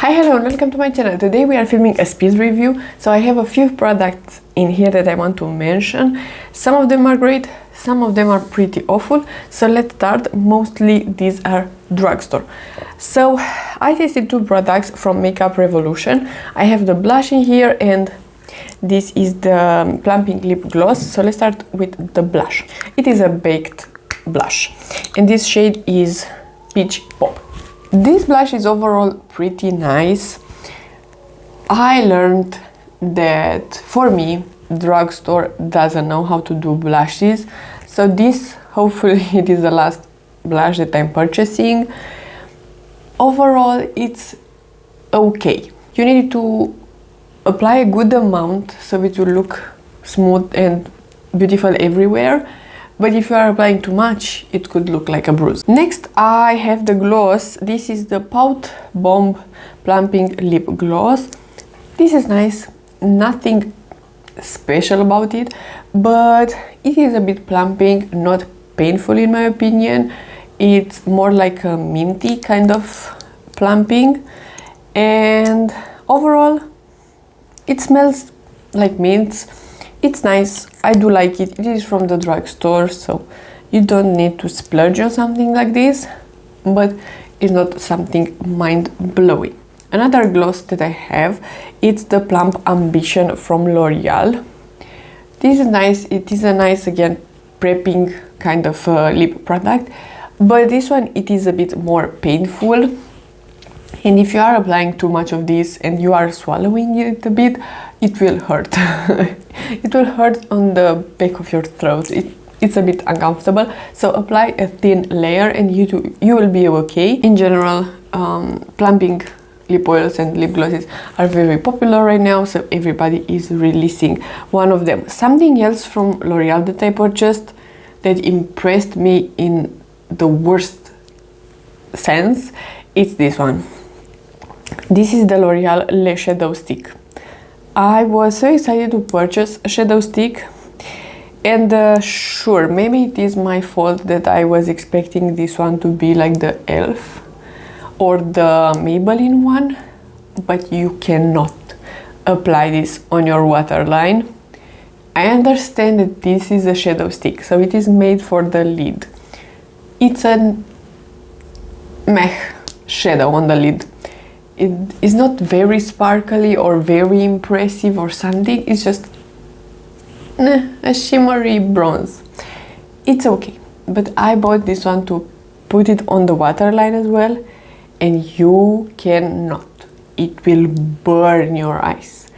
Hi, hello and welcome to my channel. Today we are filming a speed review, so I have a few products in here that I want to mention. Some of them are great, some of them are pretty awful, so let's start. Mostly these are drugstore. So I tasted two products from Makeup Revolution. I have the blush in here and this is the plumping lip gloss. So let's start with the blush. It is a baked blush and this shade is Peach Pop. This blush is overall pretty nice. I learned that for me, drugstore doesn't know how to do blushes. So this, hopefully it is the last blush that I'm purchasing. Overall, it's okay. You need to apply a good amount so it will look smooth and beautiful everywhere. But if you are applying too much, it could look like a bruise. Next, I have the gloss. This is the Pout Bomb Plumping Lip Gloss. This is nice. Nothing special about it, but it is a bit plumping, not painful in my opinion. It's more like a minty kind of plumping. And overall, it smells like mints. It's nice, I do like it. It is from the drugstore, so you don't need to splurge on something like this, but it's not something mind-blowing. Another gloss that I have, it's the Plump Ambition from L'Oreal. This is nice. It is a nice, again, prepping kind of lip product, but this one, it is a bit more painful. And if you are applying too much of this and you are swallowing it a bit, it will hurt. It will hurt on the back of your throat. It's a bit uncomfortable. So apply a thin layer and you will be okay. In general, plumping lip oils and lip glosses are very popular right now, so everybody is releasing one of them. Something else from L'Oreal that I purchased that impressed me in the worst sense, it's this one. This is the L'Oreal Lash Shadow Stick. I was so excited to purchase a shadow stick, and sure, maybe it is my fault that I was expecting this one to be like the e.l.f. or the Maybelline one, but you cannot apply this on your waterline. I understand that this is a shadow stick, so it is made for the lid. It's a meh shadow on the lid. It is not very sparkly or very impressive or something. It's just a shimmery bronze. It's okay, but I bought this one to put it on the waterline as well, and you cannot. It will burn your eyes.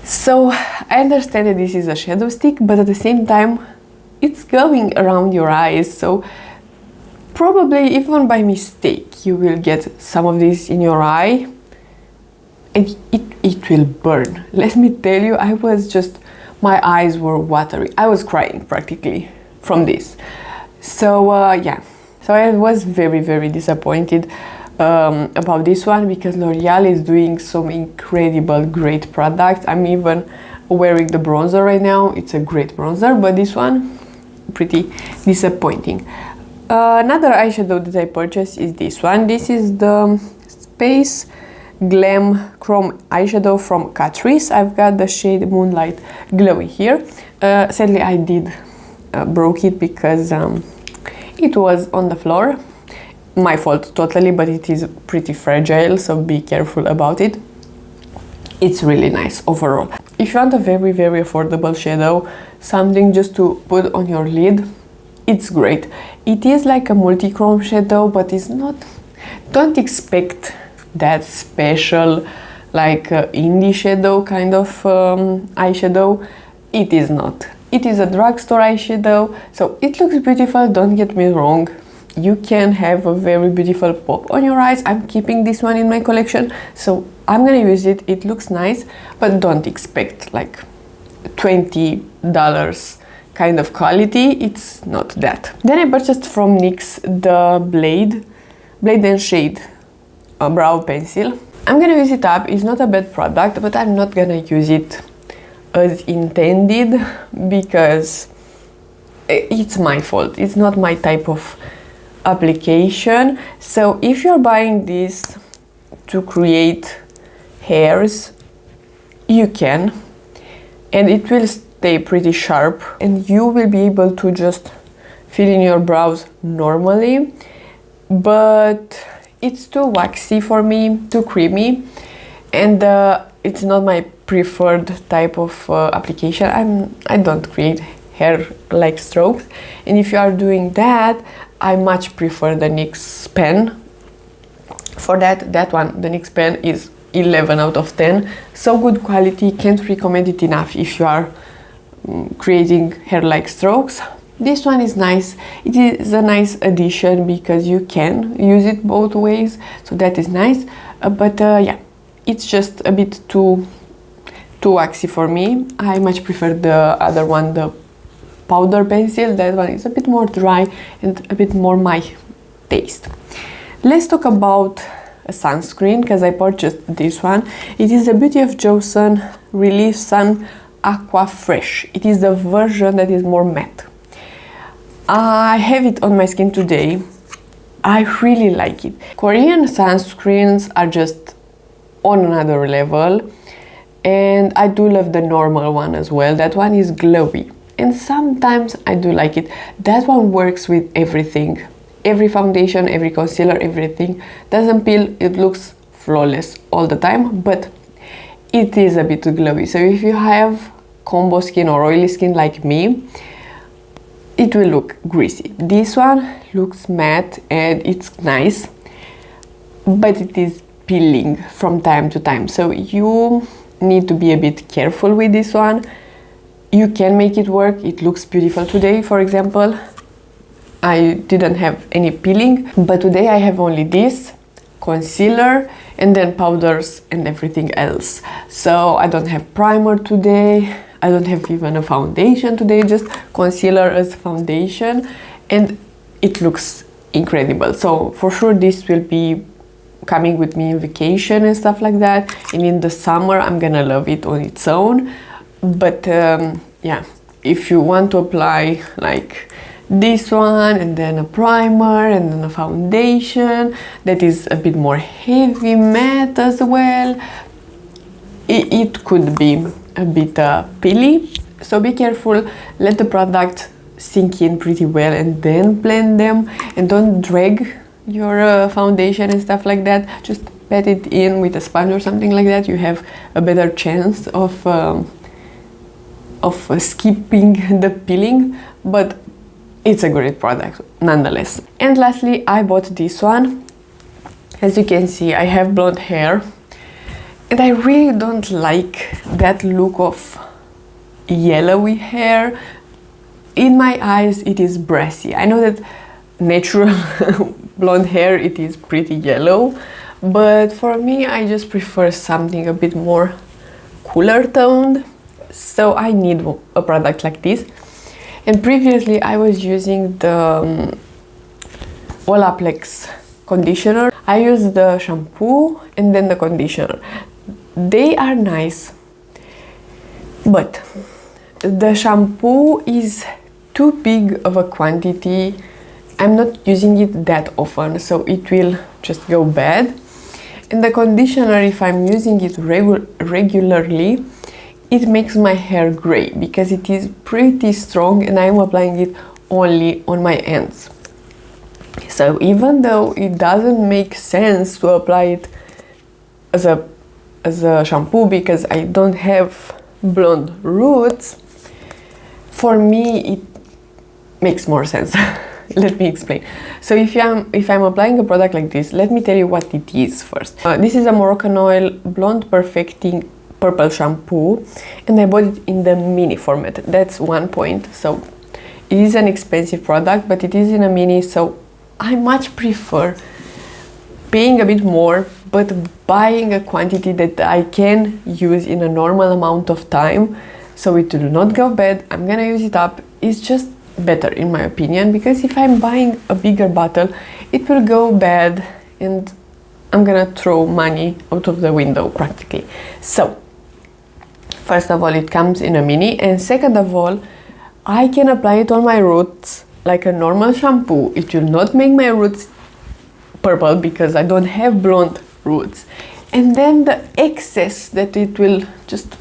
So I understand that this is a shadow stick, but at the same time it's going around your eyes, so probably even by mistake you will get some of this in your eye and it will burn. Let me tell you, my eyes were watery. I was crying practically from this. So yeah, so I was very disappointed about this one, because L'Oreal is doing some incredible great products. I'm even wearing the bronzer right now. It's a great bronzer, but this one pretty disappointing. Another eyeshadow that I purchased is this one. This is the Space Glam Chrome eyeshadow from Catrice. I've got the shade Moonlight glowing here. Sadly, I did broke it because it was on the floor. My fault totally, but it is pretty fragile, so be careful about it. It's really nice overall. If you want a very affordable shadow, something just to put on your lid, it's great. It is like a multi-chrome shadow, but it's not, don't expect that special, like indie shadow kind of eyeshadow. It is not. It is a drugstore eyeshadow, so it looks beautiful, don't get me wrong. You can have a very beautiful pop on your eyes. I'm keeping this one in my collection, so I'm gonna use it. It looks nice, but don't expect like $20 kind of quality. It's not that. Then I purchased from NYX the Blade and Shade brow pencil. I'm gonna use it up. It's not a bad product, but I'm not gonna use it as intended because it's my fault. It's not my type of application. So if you're buying this to create hairs, you can, and it will stay pretty sharp, and you will be able to just fill in your brows normally, but it's too waxy for me, too creamy, and it's not my preferred type of application. I don't create hair like strokes, and if you are doing that, I much prefer the NYX pen. For that one, the NYX pen is 11 out of 10. So good quality, can't recommend it enough if you are creating hair like strokes. This one is nice. It is a nice addition because you can use it both ways, so that is nice. But yeah, it's just a bit too waxy for me. I much prefer the other one, the powder pencil. That one is a bit more dry and a bit more my taste. Let's talk about a sunscreen, because I purchased this one. It is the Beauty of Joseon Relief Sun Aqua-fresh. It is the version that is more matte. I have it on my skin today. I really like it. Korean sunscreens are just on another level, and I do love the normal one as well. That one is glowy, and sometimes I do like it. That one works with everything. Every foundation, every concealer, everything. Doesn't peel, it looks flawless all the time, but it is a bit glowy. So if you have combo skin or oily skin like me, it will look greasy. This one looks matte and it's nice, but it is peeling from time to time. So you need to be a bit careful with this one. You can make it work. It looks beautiful today, for example. I didn't have any peeling, but today I have only this concealer and then powders and everything else. So I don't have primer today. I don't have even a foundation today, just concealer as foundation, and it looks incredible. So for sure this will be coming with me in vacation and stuff like that, and in the summer I'm gonna love it on its own. But yeah, if you want to apply like this one and then a primer and then a foundation that is a bit more heavy matte as well, it could be a bit peely. So be careful, let the product sink in pretty well and then blend them, and don't drag your foundation and stuff like that. Just pat it in with a sponge or something like that. You have a better chance of skipping the peeling, but it's a great product nonetheless. And lastly, I bought this one. As you can see, I have blonde hair, and I really don't like that look of yellowy hair. In my eyes, it is brassy. I know that natural blonde hair, it is pretty yellow, but for me, I just prefer something a bit more cooler toned. So I need a product like this. And previously I was using the Olaplex conditioner. I used the shampoo and then the conditioner. They are nice, but the shampoo is too big of a quantity. I'm not using it that often, so it will just go bad. And the conditioner, if I'm using it regularly, it makes my hair gray because it is pretty strong and I'm applying it only on my ends. So even though it doesn't make sense to apply it as a shampoo because I don't have blonde roots, for me it makes more sense. Let me explain. So if I'm applying a product like this, let me tell you what it is first. This is a Moroccanoil Blonde Perfecting Purple shampoo, and I bought it in the mini format. That's one point. So it is an expensive product, but it is in a mini, so I much prefer paying a bit more but buying a quantity that I can use in a normal amount of time, so it will not go bad. I'm gonna use it up. It's just better in my opinion, because if I'm buying a bigger bottle, it will go bad and I'm gonna throw money out of the window practically. So first of all, it comes in a mini, and second of all, I can apply it on my roots like a normal shampoo. It will not make my roots purple because I don't have blonde roots. And then the excess that it will just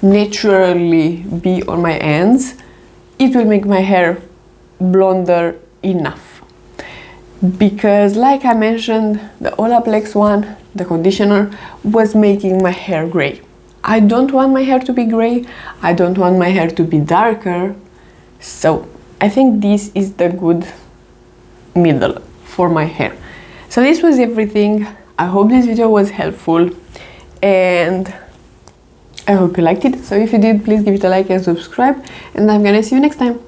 naturally be on my ends, it will make my hair blonder enough. Because like I mentioned, the Olaplex one, the conditioner, was making my hair gray. I don't want my hair to be gray, I don't want my hair to be darker, so I think this is the good middle for my hair. So this was everything. I hope this video was helpful and I hope you liked it. So if you did, please give it a like and subscribe, and I'm gonna see you next time.